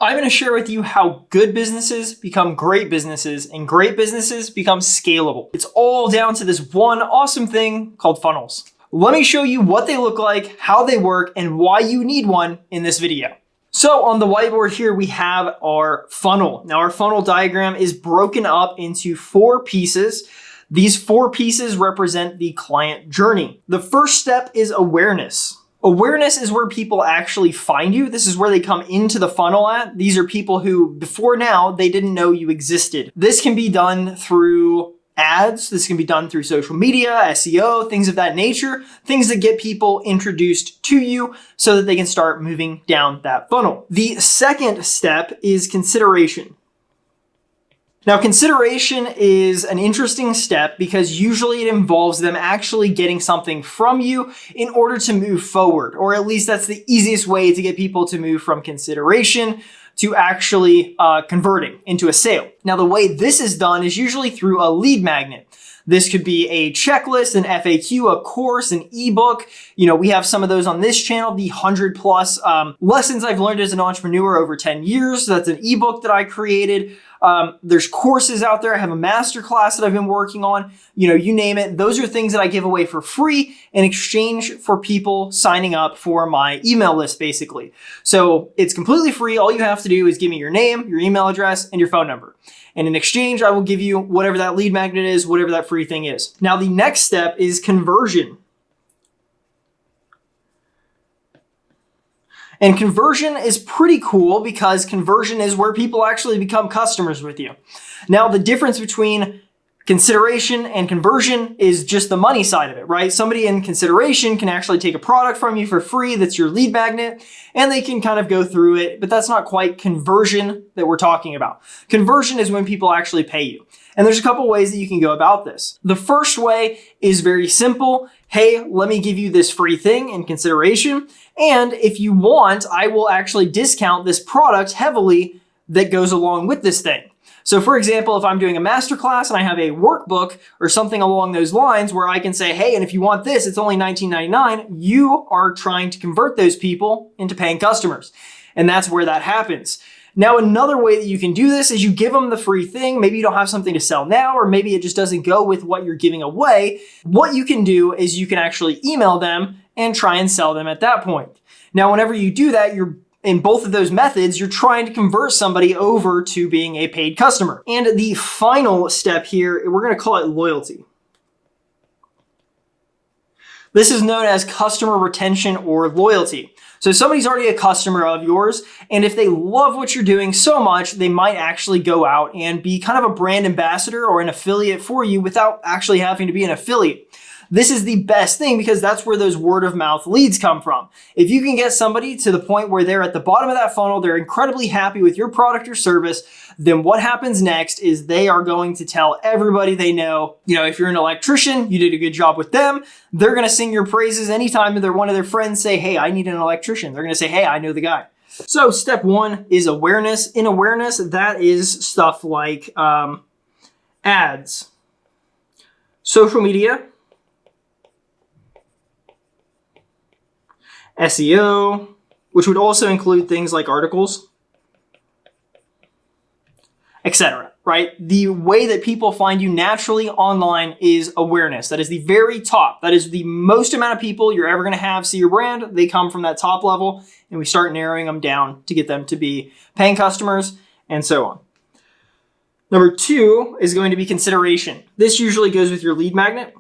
I'm going to share with you how good businesses become great businesses and great businesses become scalable. It's all down to this one awesome thing called funnels. Let me show you what they look like, how they work, and why you need one in this video. So on the whiteboard here, we have our funnel. Now our funnel diagram is broken up into 4 pieces. These 4 pieces represent the client journey. The first step is awareness. Awareness is where people actually find you. This is where they come into the funnel at. These are people who, before now, they didn't know you existed. This can be done through ads. This can be done through social media, SEO, things of that nature, things that get people introduced to you so that they can start moving down that funnel. The second step is consideration. Now, consideration is an interesting step because usually it involves them actually getting something from you in order to move forward, or at least that's the easiest way to get people to move from consideration to actually converting into a sale. Now, the way this is done is usually through a lead magnet. This could be a checklist, an FAQ, a course, an ebook. We have some of those on this channel, the 100+ lessons I've learned as an entrepreneur over 10 years. That's an ebook that I created. There's courses out there. I have a masterclass that I've been working on. You name it. Those are things that I give away for free in exchange for people signing up for my email list, basically. So it's completely free. All you have to do is give me your name, your email address, and your phone number. And in exchange, I will give you whatever that lead magnet is, whatever that free thing is. Now, the next step is conversion. And conversion is pretty cool because conversion is where people actually become customers with you. Now, the difference between consideration and conversion is just the money side of it, right? Somebody in consideration can actually take a product from you for free. That's your lead magnet, and they can kind of go through it, but that's not quite conversion that we're talking about. Conversion is when people actually pay you. And there's a couple ways that you can go about this. The first way is very simple. Hey, let me give you this free thing in consideration. And if you want, I will actually discount this product heavily that goes along with this thing. So for example, if I'm doing a masterclass and I have a workbook or something along those lines where I can say, hey, and if you want this, it's only $19.99, you are trying to convert those people into paying customers. And that's where that happens. Now, another way that you can do this is you give them the free thing. Maybe you don't have something to sell now, or maybe it just doesn't go with what you're giving away. What you can do is you can actually email them and try and sell them at that point. Now, whenever you do that, in both of those methods, you're trying to convert somebody over to being a paid customer. And the final step here, we're going to call it loyalty. This is known as customer retention or loyalty. So somebody's already a customer of yours, and if they love what you're doing so much, they might actually go out and be kind of a brand ambassador or an affiliate for you without actually having to be an affiliate. This is the best thing because that's where those word of mouth leads come from. If you can get somebody to the point where they're at the bottom of that funnel, they're incredibly happy with your product or service, then what happens next is they are going to tell everybody they know. If you're an electrician, you did a good job with them. They're going to sing your praises anytime one of their friends say, hey, I need an electrician. They're going to say, hey, I know the guy. So step 1 is awareness. In awareness, that is stuff like ads, social media, SEO, which would also include things like articles, etc. Right? The way that people find you naturally online is awareness. That is the very top. That is the most amount of people you're ever going to have see your brand. They come from that top level, and we start narrowing them down to get them to be paying customers and so on. Number 2 is going to be consideration. This usually goes with your lead magnet.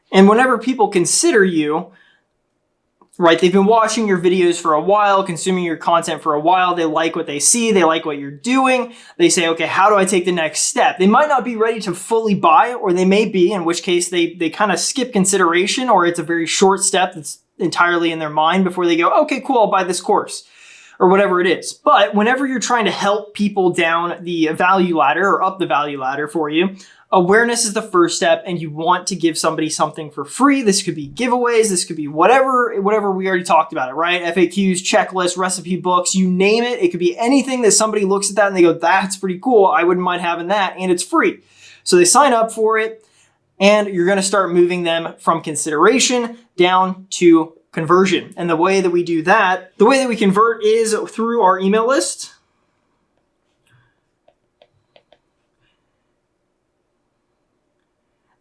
And whenever people consider you, right, they've been watching your videos for a while, consuming your content for a while, they like what they see, they like what you're doing, they say, okay, how do I take the next step? They might not be ready to fully buy, or they may be, in which case they kind of skip consideration, or it's a very short step that's entirely in their mind before they go, okay, cool, I'll buy this course, or whatever it is. But whenever you're trying to help people down the value ladder or up the value ladder for you, awareness is the first step, and you want to give somebody something for free. This could be giveaways. This could be whatever we already talked about it, right? FAQs, checklists, recipe books, you name it. It could be anything that somebody looks at that and they go, that's pretty cool. I wouldn't mind having that. And it's free. So they sign up for it, and you're going to start moving them from consideration down to conversion. And the way that we do that, the way that we convert is through our email list.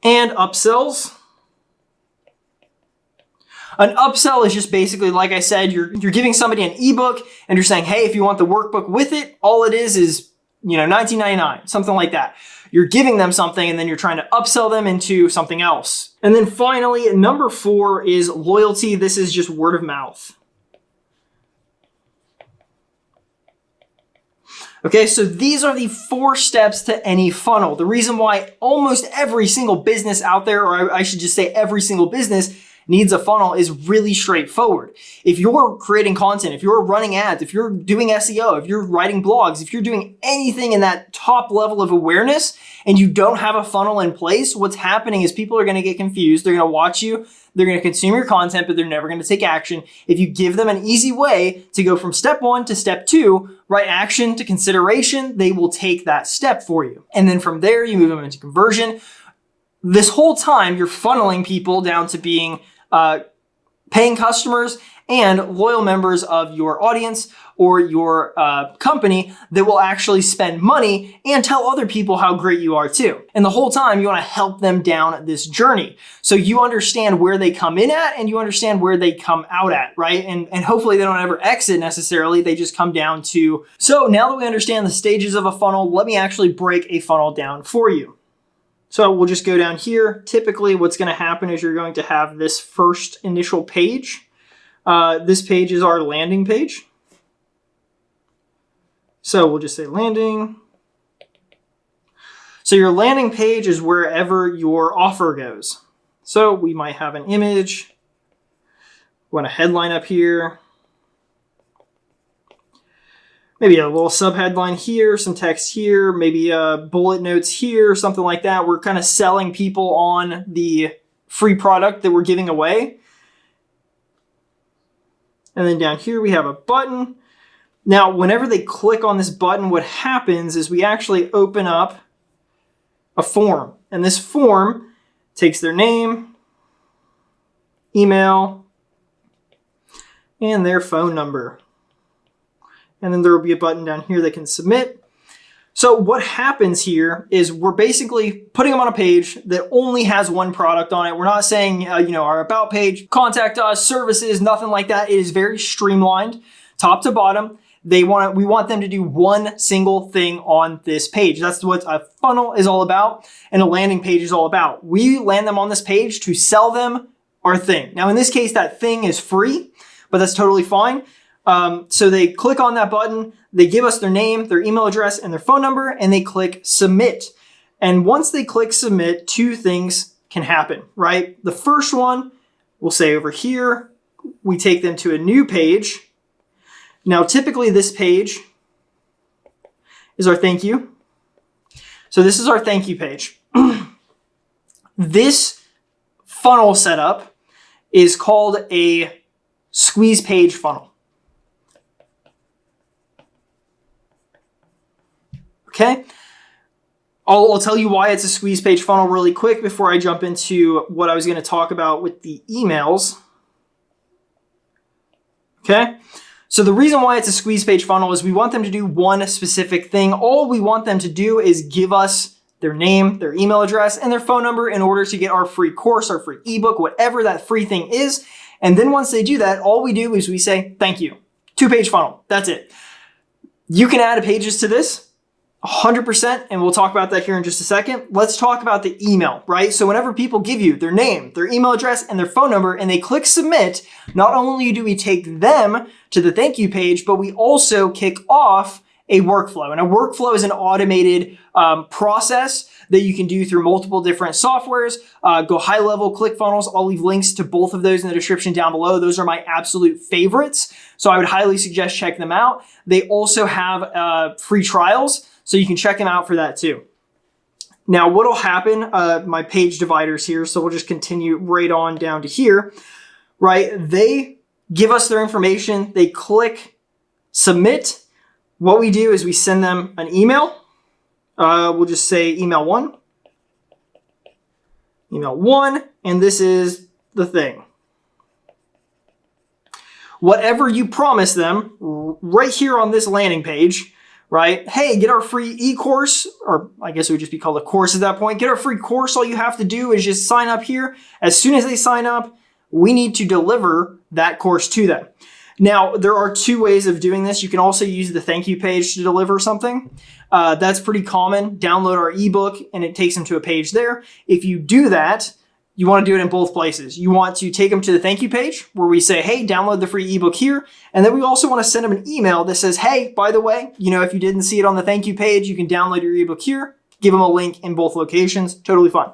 And upsells. An upsell is just basically, like I said, you're giving somebody an ebook and you're saying, hey, if you want the workbook with it, all it is $19.99, something like that. You're giving them something and then you're trying to upsell them into something else. And then finally, number 4 is loyalty. This is just word of mouth. Okay, so these are the 4 steps to any funnel. The reason why almost every single business out there, or I should just say every single business, needs a funnel is really straightforward. If you're creating content, if you're running ads, if you're doing SEO, if you're writing blogs, if you're doing anything in that top level of awareness and you don't have a funnel in place, what's happening is people are going to get confused. They're going to watch you, they're going to consume your content, but they're never going to take action. If you give them an easy way to go from step 1 to step 2, right action to consideration, they will take that step for you. And then from there, you move them into conversion. This whole time, you're funneling people down to being paying customers and loyal members of your audience or your company that will actually spend money and tell other people how great you are too. And the whole time you want to help them down this journey. So you understand where they come in at and you understand where they come out at, right? And hopefully they don't ever exit necessarily. They just come down to. So now that we understand the stages of a funnel, let me actually break a funnel down for you. So we'll just go down here. Typically what's going to happen is you're going to have this first initial page. This page is our landing page. So we'll just say landing. So your landing page is wherever your offer goes. So we might have an image. We want a headline up here. Maybe a little subheadline here, some text here, maybe bullet notes here, something like that. We're kind of selling people on the free product that we're giving away. And then down here we have a button. Now, whenever they click on this button, what happens is we actually open up a form. And this form takes their name, email, and their phone number. And then there will be a button down here that can submit. So what happens here is we're basically putting them on a page that only has one product on it. We're not saying, our about page, contact us, services, nothing like that. It is very streamlined, top to bottom. We want them to do one single thing on this page. That's what a funnel is all about and a landing page is all about. We land them on this page to sell them our thing. Now, in this case, that thing is free, but that's totally fine. So they click on that button, they give us their name, their email address, and their phone number, and they click submit. And once they click submit, 2 things can happen, right? The first one, we'll say over here, we take them to a new page. Now, typically this page is our thank you. So this is our thank you page. This funnel setup is called a squeeze page funnel. Okay, I'll tell you why it's a squeeze page funnel really quick before I jump into what I was going to talk about with the emails. Okay, so the reason why it's a squeeze page funnel is we want them to do one specific thing. All we want them to do is give us their name, their email address, and their phone number in order to get our free course, our free ebook, whatever that free thing is. And then once they do that, all we do is we say, thank you. 2-page funnel. That's it. You can add pages to this. 100%, and we'll talk about that here in just a second. Let's talk about the email, right? So whenever people give you their name, their email address, and their phone number, and they click submit, not only do we take them to the thank you page, but we also kick off a workflow. And a workflow is an automated process that you can do through multiple different softwares. Go high level, ClickFunnels. I'll leave links to both of those in the description down below. Those are my absolute favorites. So I would highly suggest check them out. They also have free trials, so you can check them out for that too. Now, what'll happen, my page dividers here, so we'll just continue right on down to here, right? They give us their information. They click submit. What we do is we send them an email. We'll just say email 1. Email 1, and this is the thing. whatever you promise them right here on this landing page, right? Hey, get our free e-course, or I guess it would just be called a course at that point. Get our free course. All you have to do is just sign up here. As soon as they sign up, we need to deliver that course to them. Now, there are two ways of doing this. You can also use the thank you page to deliver something. That's pretty common. Download our ebook and it takes them to a page there. If you do that, you want to do it in both places. You want to take them to the thank you page where we say, hey, download the free ebook here. And then we also want to send them an email that says, hey, by the way, if you didn't see it on the thank you page, you can download your ebook here. Give them a link in both locations. Totally fine.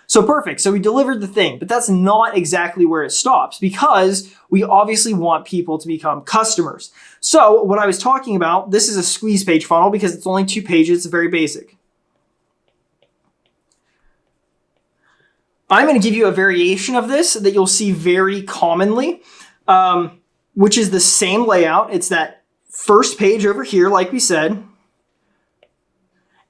So perfect. So we delivered the thing, but that's not exactly where it stops because we obviously want people to become customers. So what I was talking about, this is a squeeze page funnel because it's only 2 pages. It's very basic. I'm going to give you a variation of this that you'll see very commonly, which is the same layout. It's that first page over here, like we said.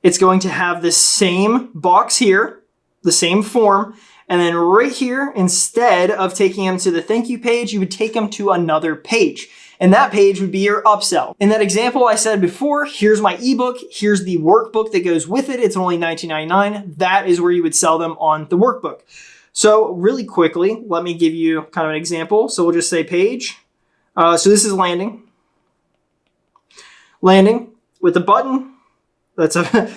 It's going to have the same box here, the same form, and then right here, instead of taking them to the thank you page, you would take them to another page. And that page would be your upsell. In that example I said before, here's my ebook, here's the workbook that goes with it. It's only $19.99. That is where you would sell them on the workbook. So really quickly, let me give you kind of an example. So we'll just say page. So this is landing. Landing with a button. It's an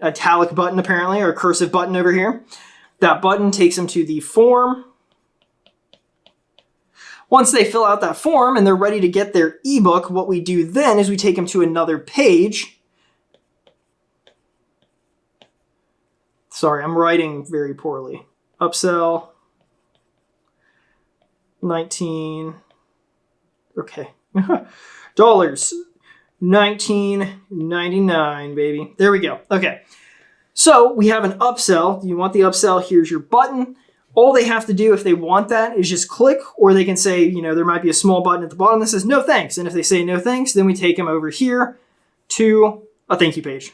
italic button apparently, or a cursive button over here. That button takes them to the form. Once they fill out that form and they're ready to get their ebook, what we do then is we take them to another page. Sorry, I'm writing very poorly. Upsell, 19, okay, dollars, $19.99, baby. There we go. Okay, so we have an upsell. You want the upsell? Here's your button. All they have to do if they want that is just click, or they can say, there might be a small button at the bottom that says no thanks. And if they say no thanks, then we take them over here to a thank you page.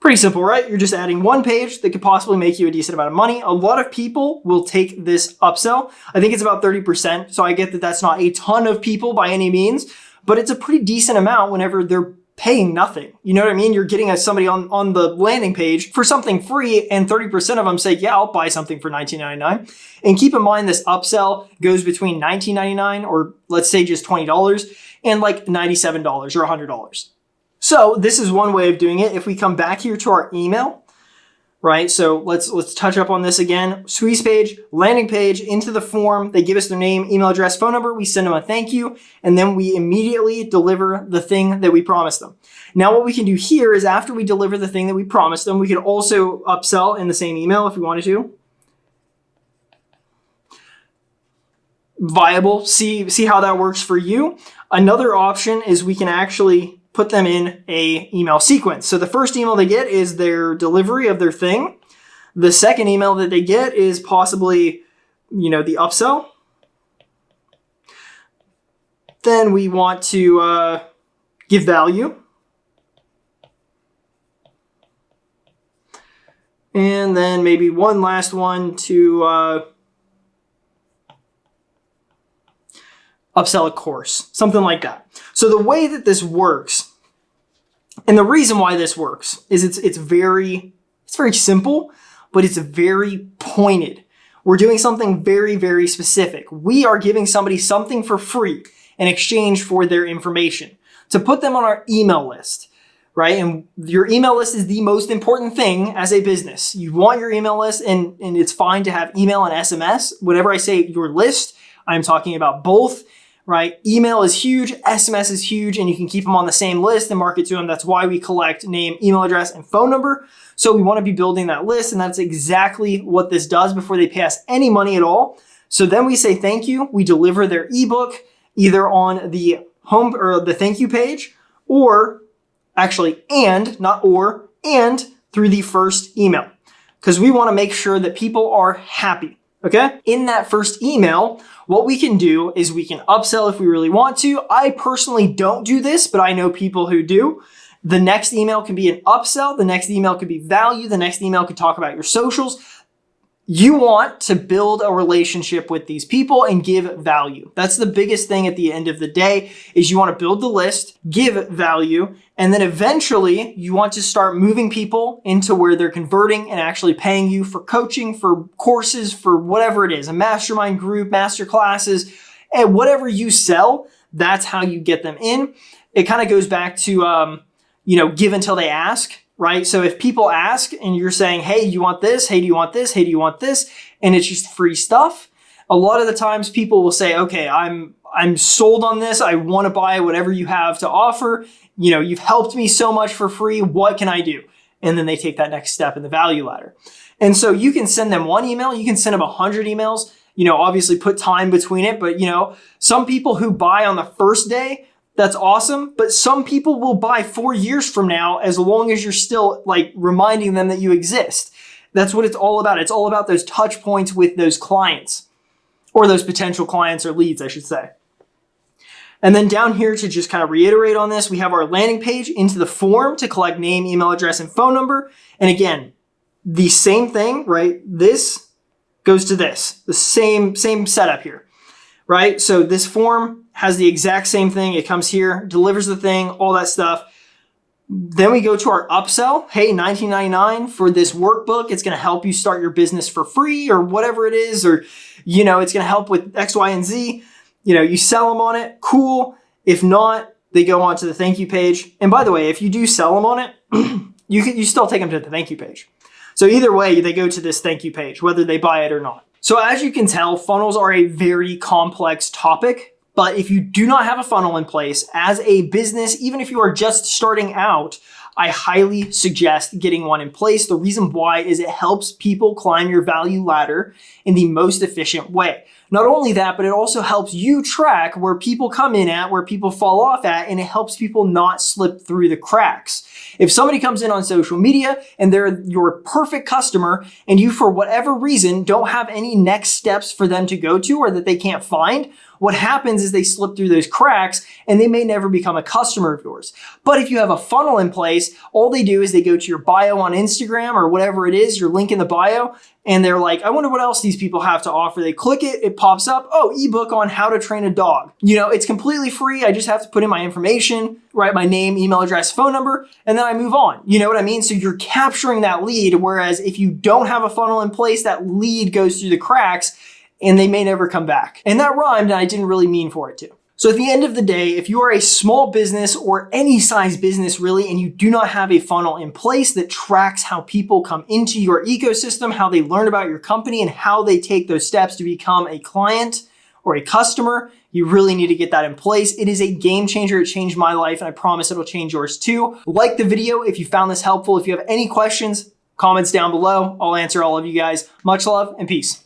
Pretty simple, right? You're just adding one page that could possibly make you a decent amount of money. A lot of people will take this upsell. I think it's about 30%. So I get that that's not a ton of people by any means, but it's a pretty decent amount whenever they're paying nothing. You know what I mean? You're getting somebody on the landing page for something free, and 30% of them say, yeah, I'll buy something for $19.99. And keep in mind, this upsell goes between $19.99 or let's say just $20 and like $97 or $100. So this is one way of doing it. If we come back here to our email, right? So let's touch up on this again. Squeeze page, landing page, into the form. They give us their name, email address, phone number. We send them a thank you, and then we immediately deliver the thing that we promised them. Now what we can do here is after we deliver the thing that we promised them, we can also upsell in the same email if we wanted to. Viable. See how that works for you. Another option is we can actually put them in a email sequence. So the first email they get is their delivery of their thing. The second email that they get is possibly, the upsell. Then we want to give value. And then maybe one last one to upsell a course, something like that. So the way that this works, and the reason why this works, is it's very simple, but it's very pointed. We're doing something very, very specific. We are giving somebody something for free in exchange for their information to put them on our email list, right? And your email list is the most important thing as a business. You want your email list, and it's fine to have email and SMS. Whenever I say your list, I'm talking about both. Right? Email is huge, SMS is huge, and you can keep them on the same list and market to them. That's why we collect name, email address, and phone number. So we want to be building that list, and that's exactly what this does before they pay us any money at all. So then we say thank you. We deliver their ebook either on the home or the thank you page, or actually, and through the first email, because we want to make sure that people are happy. Okay? In that first email, what we can do is we can upsell if we really want to. I personally don't do this, but I know people who do. The next email can be an upsell. The next email could be value. The next email could talk about your socials. You want to build a relationship with these people and give value. That's the biggest thing at the end of the day is you want to build the list, give value, and then eventually you want to start moving people into where they're converting and actually paying you for coaching, for courses, for whatever it is, a mastermind group, master classes, and whatever you sell, that's how you get them in. It kind of goes back to, give until they ask. Right? So if people ask and you're saying, hey, you want this? Hey, do you want this? Hey, do you want this? And it's just free stuff. A lot of the times people will say, okay, I'm sold on this. I want to buy whatever you have to offer. You've helped me so much for free. What can I do? And then they take that next step in the value ladder. And so you can send them one email. You can send them 100 emails, obviously put time between it. But, some people who buy on the first day, that's awesome. But some people will buy 4 years from now, as long as you're still reminding them that you exist. That's what it's all about. It's all about those touch points with those clients, or those potential clients or leads, I should say. And then down here to just kind of reiterate on this, we have our landing page into the form to collect name, email address, and phone number. And again, the same thing, right? This goes to this, the same setup here, right? So this form has the exact same thing. It comes here, delivers the thing, all that stuff. Then we go to our upsell. Hey, $19.99 for this workbook. It's going to help you start your business for free or whatever it is, or, it's going to help with X, Y, and Z. You sell them on it. Cool. If not, they go on to the thank you page. And by the way, if you do sell them on it, you still take them to the thank you page. So either way, they go to this thank you page, whether they buy it or not. So as you can tell, funnels are a very complex topic. But if you do not have a funnel in place as a business, even if you are just starting out, I highly suggest getting one in place. The reason why is it helps people climb your value ladder in the most efficient way. Not only that, but it also helps you track where people come in at, where people fall off at, and it helps people not slip through the cracks. If somebody comes in on social media and they're your perfect customer and you, for whatever reason, don't have any next steps for them to go to or that they can't find, what happens is they slip through those cracks and they may never become a customer of yours. But if you have a funnel in place, all they do is they go to your bio on Instagram or whatever it is, your link in the bio, and they're like, I wonder what else these people have to offer. They click it, it pops up, oh, ebook on how to train a dog. It's completely free. I just have to put in my information, write my name, email address, phone number, and then I move on. You know what I mean? So you're capturing that lead, whereas if you don't have a funnel in place, that lead goes through the cracks and they may never come back. And that rhymed, and I didn't really mean for it to. So at the end of the day, if you are a small business or any size business really, and you do not have a funnel in place that tracks how people come into your ecosystem, how they learn about your company, and how they take those steps to become a client or a customer, you really need to get that in place. It is a game changer. It changed my life, and I promise it'll change yours too. Like the video if you found this helpful. If you have any questions, comments down below. I'll answer all of you guys. Much love and peace.